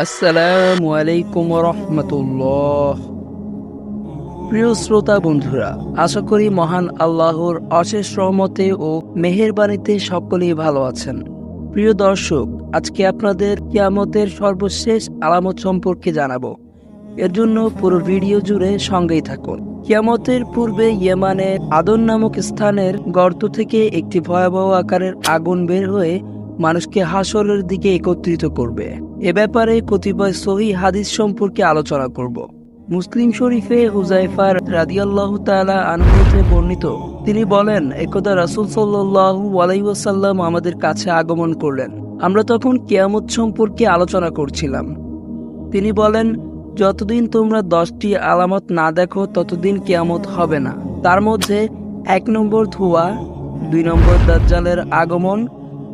আসসালামু আলাইকুম রহমতুল্লাহ। প্রিয় শ্রোতা বন্ধুরা, আশা করি মহান আল্লাহর অশেষ রহমতে ও মেহেরবানিতে সকলেই ভালো আছেন। প্রিয় দর্শক, আজকে আপনাদের কিয়ামতের সর্বশেষ আলামত সম্পর্কে জানাবো। এর জন্য পুরো ভিডিও জুড়ে সঙ্গেই থাকুন। কিয়ামতের পূর্বে ইয়েমানের আদন নামক স্থানের গর্ত থেকে একটি ভয়াবহ আকারের আগুন বের হয়ে মানুষকে হাসরের দিকে একত্রিত করবে। এ ব্যাপারে কতিপয় সহিহ হাদিস সম্পর্কে আলোচনা করব। মুসলিম শরীফে হুযায়ফা রাদিয়াল্লাহু তাআলা আনহু হতে বর্ণিত, তিনি বলেন, একদা রাসূল সাল্লাল্লাহু আলাইহি ওয়াসাল্লাম আমাদের কাছে আগমন করলেন। আমরা তখন কিয়ামত সম্পর্কে আলোচনা করছিলাম। তিনি বলেন, যতদিন তোমরা 10টি আলামত না দেখো ততদিন কিয়ামত হবে না। তার মধ্যে 1 নম্বর ধোঁয়া, 2 নম্বর দাজ্জালের আগমন,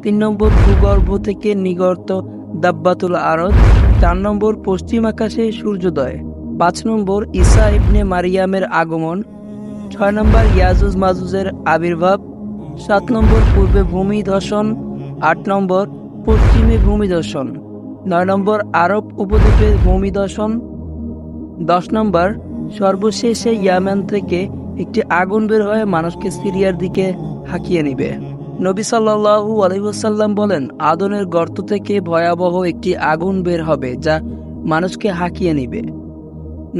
3 নম্বর ভূগর্ভ থেকে নিগর্ত দাব্বাতুল আরদ, 4 নম্বর পশ্চিম আকাশে সূর্যোদয়, 5 নম্বর ঈসা ইবনে মারিয়ামের আগমন, 6 নম্বর ইয়াজুজ মাজুজের আবির্ভাব, 7 নম্বর পূর্বে ভূমিধসন, 8 নম্বর পশ্চিমে ভূমিধসন, 9 নম্বর আরব উপদ্বীপে ভূমিধসন, 10 নম্বর সর্বশেষে ইয়ামেন থেকে একটি আগুন বের হয়ে মানুষকে সিরিয়ার দিকে হাঁকিয়ে নিবে। নবী সাল্লাল্লাহু আলাইহি ওয়াসাল্লাম বলেন, আদনের গর্ত থেকে ভয়াবহ একটি আগুন বের হবে যা মানুষকে হাঁকিয়ে নিবে।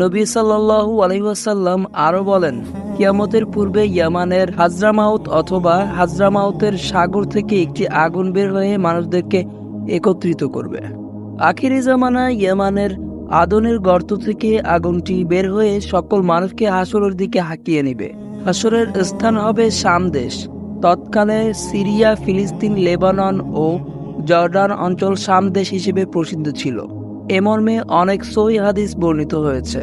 নবী সাল্লাল্লাহু আলাইহি ওয়াসাল্লাম আরও বলেন, কিয়ামতের পূর্বে ইয়ামানের হাজরামাউত অথবা হাজরামাউতের সাগর থেকে একটি আগুন বের হয়ে মানুষদেরকে একত্রিত করবে। আখিরি জামানায় ইয়ামানের আদনের গর্ত থেকে আগুনটি বের হয়ে সকল মানুষকে হাসরের দিকে হাঁকিয়ে নিবে। হাসরের স্থান হবে শাম দেশ। তৎকালে সিরিয়া, ফিলিস্তিন, লেবানন ও জর্ডান অঞ্চল শাম দেশ হিসেবে প্রসিদ্ধ ছিল। এ মর্মে অনেক সহিহ হাদিস বর্ণিত হয়েছে।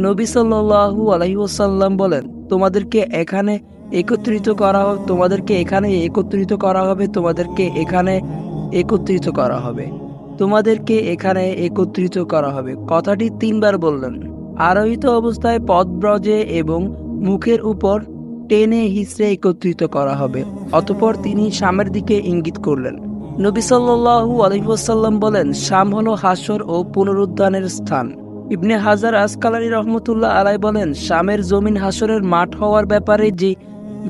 নবী সাল্লাল্লাহু আলাইহি ওয়াসাল্লাম বলেন, তোমাদেরকে এখানে একত্রিত করা হবে, তোমাদেরকে এখানে একত্রিত করা হবে, তোমাদেরকে এখানে একত্রিত করা হবে, তোমাদেরকে এখানে একত্রিত করা হবে। কথাটি 3 বার বললেন। আরোহিত অবস্থায় পদব্রজে এবং মুখের উপর টেনে হিসড়ে একত্রিত করা হবে। অতঃপর তিনি শামের দিকে ইঙ্গিত করলেন। নবী সাল্লাল্লাহু আলাইহি ওয়াসাল্লাম বলেন, শাম হলো হাসর ও পুনরুদ্ধানের স্থান। ইবনে হাজার আসকালানী রহমতুল্লাহ আলাই বলেন, শামের জমিন হাসরের মাঠ হওয়ার ব্যাপারে যে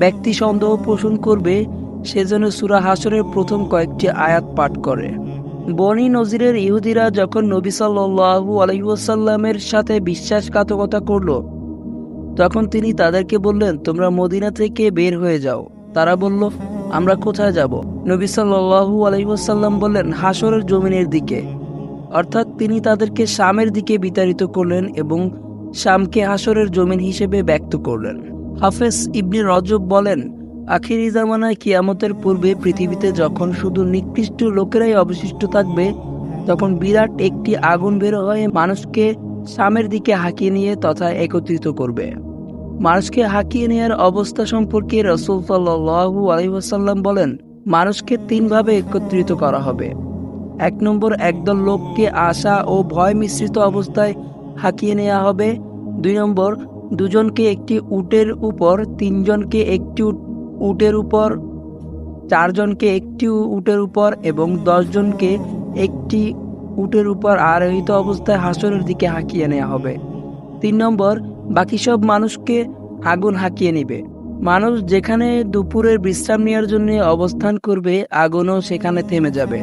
ব্যক্তি সন্দেহ পোষণ করবে সে যেন সূরা হাসরের প্রথম কয়েকটি আয়াত পাঠ করে। বনি নজিরের ইহুদিরা যখন নবী সাল্লাল্লাহু আলাইহি ওয়াসাল্লামের সাথে বিশ্বাসঘাতকতা করল, তখন তিনি তাদেরকে বললেন, তোমরা মদিনা থেকে বের হয়ে যাও। তারা বলল, আমরা কোথায় যাব? নবী সাল্লাল্লাহু আলাইহি ওয়াসাল্লাম বললেন, হাসরের জমিনের দিকে। অর্থাৎ তিনি তাদেরকে শামের দিকে বিতাড়িত করলেন এবং শামকে হাসরের জমিন হিসেবে ব্যক্ত করলেন। হাফেজ ইবনে রজব বলেন, আখিরি জামানায় কিয়ামতের পূর্বে পৃথিবীতে যখন শুধু নিকৃষ্ট লোকেরাই অবশিষ্ট থাকবে, তখন বিরাট একটি আগুন বের হয়ে মানুষকে শামের দিকে হাঁকিয়ে নিয়ে তথা একত্রিত করবে। মানুষকে হাঁকিয়ে নেওয়ার অবস্থা সম্পর্কে রাসূল সাল্লাল্লাহু আলাইহি ওয়াসাল্লাম বলেন, মানুষকে 3 ভাবে একত্রিত করা হবে। 1 নম্বর, একদল লোককে আশা ও ভয় মিশ্রিত অবস্থায় হাঁকিয়ে নেওয়া হবে। 2 নম্বর, 2 জনকে একটি উটের উপর, 3 জনকে একটি উটের উপর, 4 জনকে একটি উটের উপর এবং 10 জনকে একটি উটের উপর আরোহিত অবস্থায় হাসরের দিকে হাঁকিয়ে নেওয়া হবে। 3 নম্বর, বাকি সব মানুষকে আগুন হাঁকিয়ে নিবে। মানুষ যেখানে দুপুরের বিশ্রাম নেওয়ার জন্য অবস্থান করবে, আগুনও সেখানে থেমে যাবে।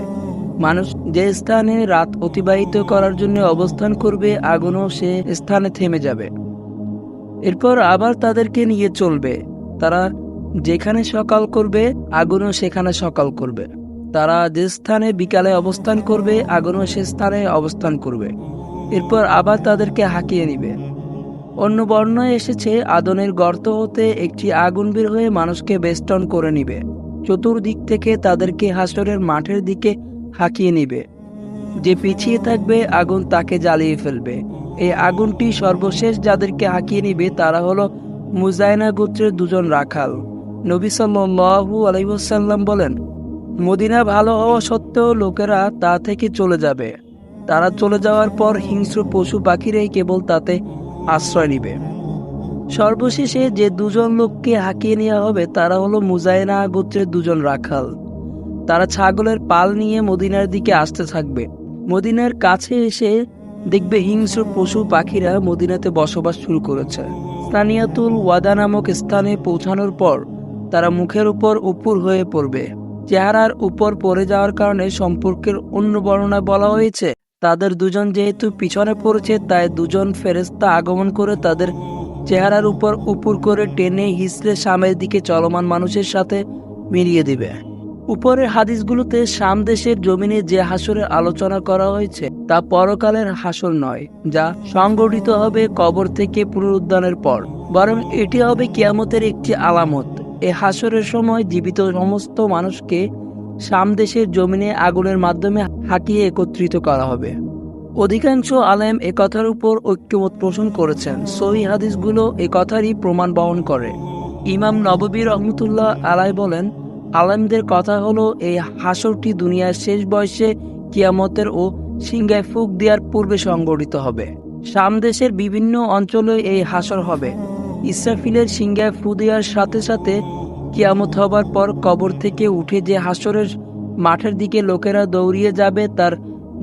মানুষ যে স্থানে রাত অতিবাহিত করার জন্য অবস্থান করবে, আগুনও সে স্থানে থেমে যাবে। এরপর আবার তাদেরকে নিয়ে চলবে। তারা যেখানে সকাল করবে, আগুনও সেখানে সকাল করবে। তারা যে স্থানে বিকালে অবস্থান করবে, আগুনও সে স্থানে অবস্থান করবে। এরপর আবার তাদেরকে হাঁকিয়ে নিবে। অন্য বর্ণনায় এসেছে, আদনের গর্ত হতে একটি আগুন বের হয়ে মানুষকে বেষ্টন করে নিবে। চতুর্দিক থেকে তাদেরকে হাসরের মাঠের দিকে হাঁকিয়ে নিবে। যে পিছিয়ে থাকবে, আগুন তাকে জ্বালিয়ে ফেলবে। এই আগুনটি সর্বশেষ যাদেরকে হাঁকিয়ে নিবে তারা হলো মুজায়না গোত্রের 2 জন রাখাল। নবী সাল্লাল্লাহু আলাইহি ওয়াসাল্লাম বলেন, মদিনা ভালো হওয়া সত্ত্বেও লোকেরা তা থেকে চলে যাবে। তারা চলে যাওয়ার পর হিংস্র পশু পাখিরাই কেবল তাতে আশ্রয় নিবে। সর্বশেষে যে 2 জন লোককে হাঁকিয়ে নেওয়া হবে তারা হলো মুজায়না গোত্রের 2 জন রাখাল। তারা ছাগলের পাল নিয়ে মদিনার দিকে আসতে থাকবে। মদিনার কাছে এসে দেখবে হিংস্র পশু পাখিরা মদিনাতে বসবাস শুরু করেছে। সানিয়াতুল ওয়াদা নামক স্থানে পৌঁছানোর পর তারা মুখের উপর উপুর হয়ে পড়বে। চেহারার উপর পড়ে যাওয়ার কারণে সম্পর্কের অন্য বর্ণনায় বলা হয়েছে, তাদের দুজন যেহেতু পিছনে পড়েছে তাই দুজন ফেরেশতা আগমন করে তাদের চেহারার উপর উপুর করে টেনে হিসড়ে সামনের দিকে চলমান মানুষের সাথে মিলিয়ে দিবে। উপরের হাদিসগুলোতে শাম দেশের জমিনে যে হাসরের আলোচনা করা হয়েছে তা পরকালের হাসর নয়, যা সংগঠিত হবে কবর থেকে পুনরুদ্ধানের পর, বরং এটি হবে কিয়ামতের একটি আলামত। এ হাসরের সময় জীবিত সমস্ত মানুষকে শাম দেশের জমিনে আগুনের মাধ্যমে হাঁকিয়ে একত্রিত করা হবে। অধিকাংশ আলেম এ কথার উপর ঐক্যমত পোষণ করেছেন। সহিহ হাদিসগুলো এ কথারই প্রমাণ বহন করে। ইমাম নববী রহমতুল্লাহ আলাই বলেন, আলেমদের কথা হলো এই হাসরটি দুনিয়ার শেষ বয়সে কিয়ামতের ও সিংহায় ফুঁক দেওয়ার পূর্বে সংগঠিত হবে। শাম দেশের বিভিন্ন অঞ্চলে এই হাসর হবে। ইসরাফিলের সিংহায় ফু দেওয়ার সাথে সাথে কিয়ামত হবার পর কবর থেকে উঠে যে হাসরের মাঠের দিকে লোকেরা দৌড়িয়ে যাবে তার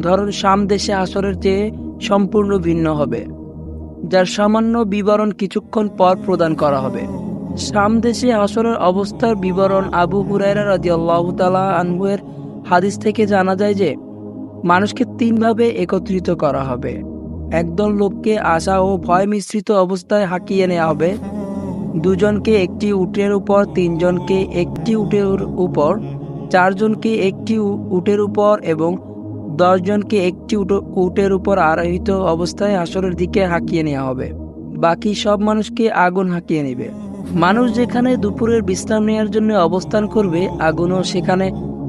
ধরন শাম দেশে হাসরের চেয়ে সম্পূর্ণ ভিন্ন হবে, যার সামান্য বিবরণ কিছুক্ষণ পর প্রদান করা হবে। শাম দেশে হাসরের অবস্থার বিবরণ আবু হুরায়রা রাদিয়াল্লাহু তাআলা আনহু এর হাদিস থেকে জানা যায় যে মানুষকে তিনভাবে একত্রিত করা হবে। একদল লোককে আশা ও ভয় মিশ্রিত অবস্থায় হাঁকিয়ে নেওয়া হবে, দুজনকে একটি উটের উপর, তিনজনকে একটি উটের উপর, চারজনকে একটি উটের উপর এবং 10 জনকে একটি উটের উপর আরোহিত অবস্থায় হাসরের দিকে হাঁকিয়ে নেওয়া হবে। বাকি সব মানুষকে আগুন হাঁকিয়ে নেবে। মানুষ যেখানে দুপুরের বিশ্রাম নেওয়ার জন্য অবস্থান করবে আগুনও সেখানে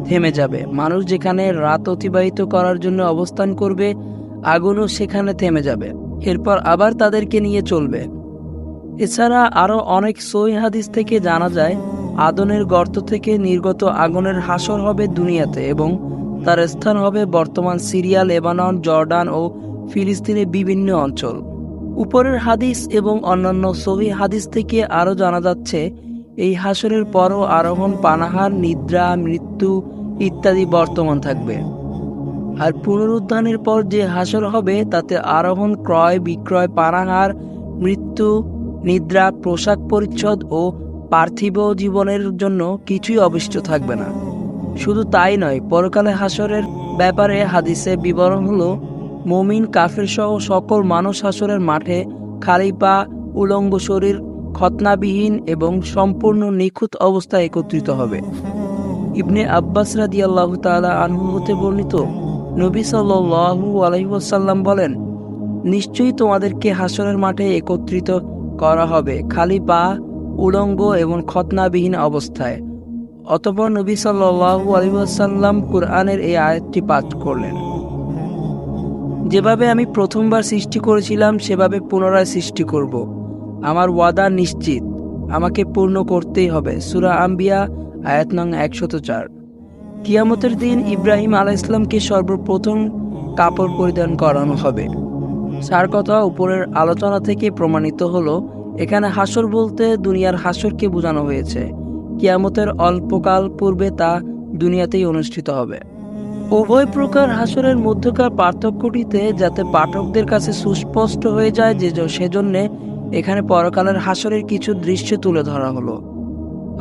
থেমে যাবে। মানুষ যেখানে রাত অতিবাহিত করার জন্য অবস্থান করবে আগুনও সেখানে থেমে যাবে। এরপর আবার তাদেরকে নিয়ে চলবে। এছাড়া আরও অনেক সহিহ হাদিস থেকে জানা যায় আদনের গর্ত থেকে নির্গত আগুনের হাসর হবে দুনিয়াতে এবং তার স্থান হবে বর্তমান সিরিয়া, লেবানন, জর্ডান ও ফিলিস্তিনের বিভিন্ন অঞ্চল। উপরের হাদিস এবং অন্যান্য সহিহ হাদিস থেকে আরও জানা যাচ্ছে এই হাসরের পরও আরোহণ, পানাহার, নিদ্রা, মৃত্যু ইত্যাদি বর্তমান থাকবে। আর পুনরুত্থানের পর যে হাসর হবে তাতে আরোহণ, ক্রয় বিক্রয়, পানাহার, মৃত্যু, নিদ্রা, পোশাক পরিচ্ছদ ও পার্থিব জীবনের জন্য কিছুই অবশিষ্ট থাকবে না। শুধু তাই নয়, পরকালে হাসরের ব্যাপারে হাদিসে বিবরণ হলো মুমিন কাফের সহ সকল মানুষ হাসরের মাঠে খালি পা, উলঙ্গ শরীর, খতনাবিহীন এবং সম্পূর্ণ নিখুঁত অবস্থায় একত্রিত হবে। ইবনে আব্বাস রাদিয়াল্লাহু তাআলা আনহু হতে বর্ণিত, নবী সাল্লাল্লাহু আলাইহি ওয়াসাল্লাম বলেন, নিশ্চয়ই তোমাদেরকে হাসরের মাঠে একত্রিত করা হবে খালি পা, উলঙ্গ এবং খতনাবিহীন অবস্থায়। অতঃপর নবী সাল্লাল্লাহু আলাইহি ওয়াসাল্লাম কুরআনের এই আয়াতটি পাঠ করলেন, যেভাবে আমি প্রথমবার সৃষ্টি করেছিলাম সেভাবে পুনরায় সৃষ্টি করব। আমার ওয়াদা নিশ্চিত, আমাকে পূর্ণ করতেই হবে। সূরা আম্বিয়া আয়াত নং 104। কিয়ামতের দিন ইব্রাহিম আলাইহিস সালামকে সর্বপ্রথম কাপড় পরিধান করানো হবে। সার কথা উপরের আলোচনা থেকে প্রমাণিত হলো এখানে হাসর বলতে দুনিয়ার হাসরকে বোঝানো হয়েছে। কিয়ামতের অল্পকাল পূর্বে তা দুনিয়াতেই অনুষ্ঠিত হবে। উভয় প্রকার হাসরের মধ্যকার পার্থক্যটিতে যাতে পাঠকদের কাছে সুস্পষ্ট হয়ে যায় সেজন্য এখানে পরকালের হাসরের কিছু দৃশ্য তুলে ধরা হলো।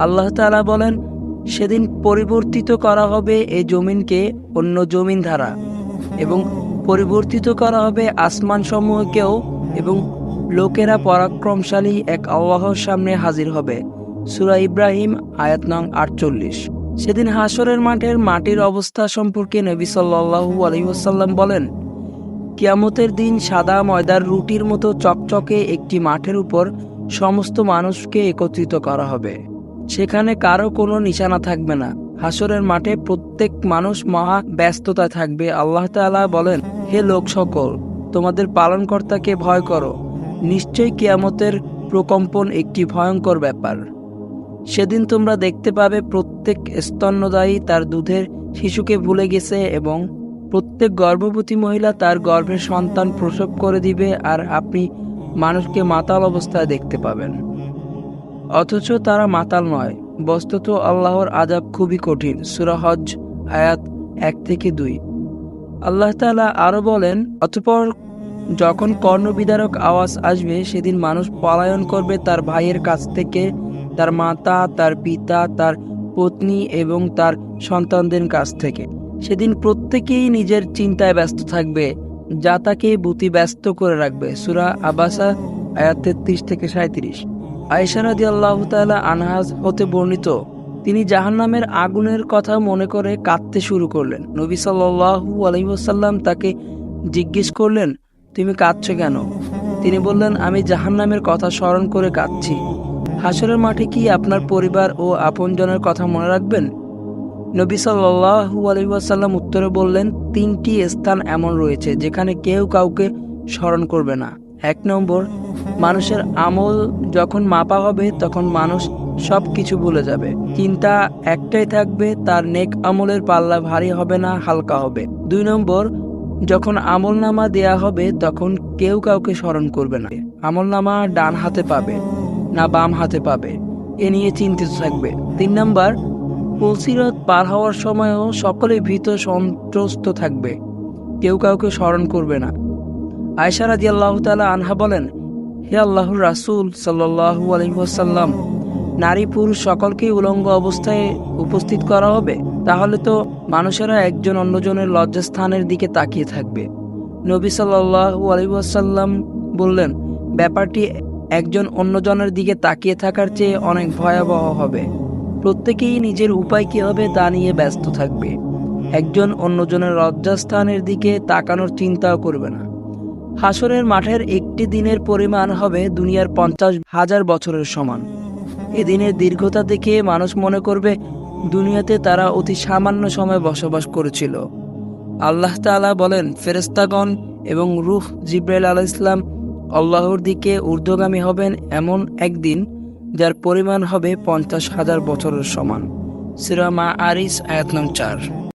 আল্লাহ তাআলা বলেন, সেদিন পরিবর্তিত করা হবে এই জমিনকে অন্য জমিন দ্বারা এবং পরিবর্তিত করা হবে আসমান সমূহকেও এবং লোকেরা পরাক্রমশালী এক আল্লাহর সামনে হাজির হবে। সূরা ইব্রাহিম আয়াত নং 48। সেদিন হাসরের মাটির অবস্থা সম্পর্কে নবী সাল্লাল্লাহু আলাইহি ওয়াসাল্লাম বলেন, কিয়ামতের দিন সাদা ময়দার রুটির মতো চকচকে একটি মাঠের উপর সমস্ত মানুষকে একত্রিত করা হবে। সেখানে কারো কোনো নিশানা থাকবে না। হাসরের মাঠে প্রত্যেক মানুষ মহা ব্যস্ততা থাকবে। আল্লাহ তাআলা বলেন, হে লোক সকল, তোমাদের পালনকর্তাকে ভয় করো। নিশ্চয়ই কিয়ামতের প্রকম্পন একটি ভয়ঙ্কর ব্যাপার। সেদিন তোমরা দেখতে পাবে প্রত্যেক স্তন্যদায়ী তার দুধের শিশুকে ভুলে গেছে এবং প্রত্যেক গর্ভবতী মহিলা তার গর্ভের সন্তান প্রসব করে দিবে, আর আপনি মানুষকে মাতাল অবস্থায় দেখতে পাবেন। অথচ তারা মাতাল নয়। বস্তুত আল্লাহর আযাব খুবই কঠিন। সূরা হজ আয়াত 1 থেকে 2। আল্লাহ তাআলা আরো বলেন, অতঃপর যখন কর্ণবিদারক আওয়াজ আসবে সেদিন মানুষ পলায়ন করবে তার ভাইয়ের কাছ থেকে, তার মাতা, তার পিতা, তার পত্নী এবং তার সন্তানদের কাছ থেকে। সেদিন প্রত্যেকেই নিজের চিন্তায় ব্যস্ত থাকবে, যা তাকে ব্যস্ত করে রাখবে। সূরা আবাসা আয়াত 33-37। আয়েশা রাদিয়াল্লাহু তাআলা আনহা হতে বর্ণিত, তিনি জাহান্নামের আগুনের কথা মনে করে কাঁদতে শুরু করলেন। নবী সাল্লাল্লাহু আলাইহি ওয়াসাল্লাম তাকে জিজ্ঞেস করলেন, তুমি কাঁদছো কেন? তিনি বললেন, আমি জাহান্নামের কথা স্মরণ করে কাঁদছি। হাসরের মাঠে কি আপনার পরিবার ও আপনজনের কথা মনে রাখবেন? নবী সাল্লাল্লাহু আলাইহি ওয়াসাল্লাম উত্তরে বললেন, তিনটি স্থান এমন রয়েছে যেখানে কেউ কাউকে স্মরণ করবে না। 1 নম্বর, মানুষের আমল যখন মাপা হবে তখন মানুষ সব কিছু ভুলে যাবে, চিন্তা একটাই থাকবে, তার নেক আমলের পাল্লা ভারী হবে না, হালকা হবে। 2 নম্বর, যখন আমলনামা দেয়া হবে তখন কেউ কাউকে স্মরণ করবে না, আমলনামা ডান হাতে পাবে না বাম হাতে পাবে, এ নিয়ে চিন্তিত থাকবে। 3 নম্বর, পুলসিরাত পার হওয়ার সময়ও সকলে ভীত সন্ত্রস্ত থাকবে, কেউ কাউকে স্মরণ করবে না। আয়েশা রাদিয়াল্লাহু তাআলা আনহা বলেন, হে আল্লাহর রাসূল সাল্লাল্লাহু আলাইহি ওয়াসাল্লাম, নারী পুরুষ সকলকেই উলঙ্গ অবস্থায় উপস্থিত করা হবে, তাহলে তো মানুষেরা একজন অন্যজনের লজ্জাস্থানের দিকে তাকিয়ে থাকবে। নবী সাল্লাল্লাহু আলাইহি ওয়াসাল্লাম বললেন, ব্যাপারটি একজন অন্যজনের দিকে তাকিয়ে থাকার চেয়ে অনেক ভয়াবহ হবে। প্রত্যেকেই নিজের উপায় কী হবে তা নিয়ে ব্যস্ত থাকবে, একজন অন্যজনের লজ্জাস্থানের দিকে তাকানোর চিন্তাও করবে না। হাসরের মাঠের একটি দিনের পরিমাণ হবে দুনিয়ার 50,000 বছরের সমান। এদিনের দীর্ঘতা দেখে মানুষ মনে করবে দুনিয়াতে তারা অতি সামান্য সময় বসবাস করেছিল। আল্লাহ তাআলা বলেন, ফেরেশতাগণ এবং রূহ জিবরাইল আলাইহিস সালাম আল্লাহর দিকে ঊর্ধ্বগামী হবেন এমন একদিন যার পরিমাণ হবে 50,000 বছরের সমান। সূরা মাআরিজ আয়াত নং 4।